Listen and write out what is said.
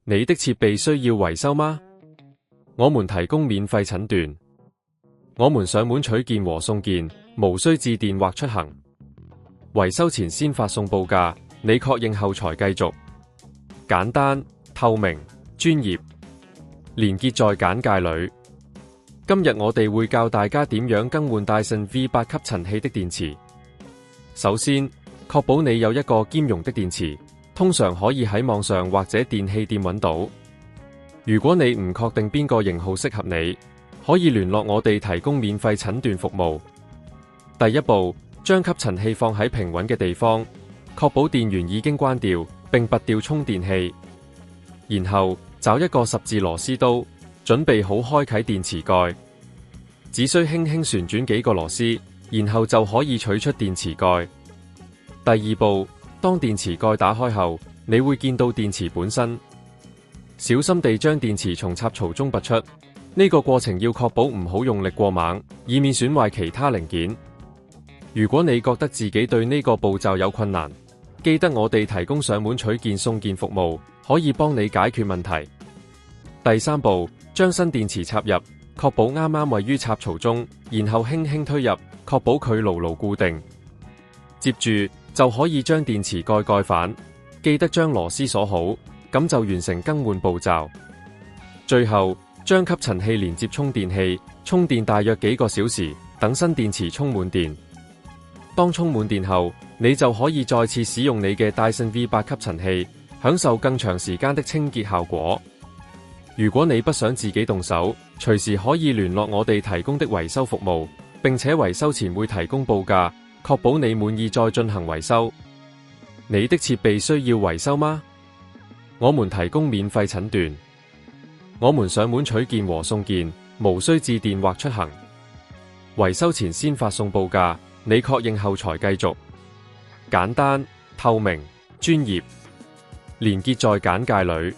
你的設備需要維修嗎？我們提供免費診斷，我們上門取件和送件，無需致電或出行。維修前先發送報價，你確認後才繼續。簡單、透明、專業，連結在簡介裏。今日我哋會教大家點樣更換Dyson V8 吸塵器的電池。首先，確保你有一個兼容的電池，通常可以喺網上或者電器店揾到。如果你唔確定邊個型號適合你，可以聯絡我哋提供免費診斷服務。第一步，將吸塵器放喺平穩嘅地方，確保電源已經關掉，並拔掉充電器。然後找一個十字螺絲刀，準備好開啟電池蓋，只需輕輕旋轉幾個螺絲，然後就可以取出電池蓋。第二步，當電池蓋打開後，你會見到電池本身。小心地將電池從插槽中拔出，呢個過程要確保唔好用力過猛，以免損壞其他零件。如果你覺得自己對呢個步驟有困難，記得我哋提供上門取件送件服務，可以幫你解決問題。第三步，將新電池插入，確保啱啱位於插槽中，然後輕輕推入，確保佢牢牢固定。接住就可以將電池蓋蓋反，記得將螺絲鎖好，咁就完成更換步驟。最後，將吸塵器連接充電器，充電大約幾個小時，等新電池充滿電。當充滿電後，你就可以再次使用你嘅Dyson V8 吸塵器，享受更長時間的清潔效果。如果你不想自己動手，隨時可以聯絡我哋提供的維修服務，並且維修前會提供報價，確保你滿意再進行維修。你的設備需要維修嗎？我們提供免費診斷，我們上門取件和送件，無需致電或出行。維修前先發送報價，你確認後才繼續。簡單、透明、專業，連結在簡介裏。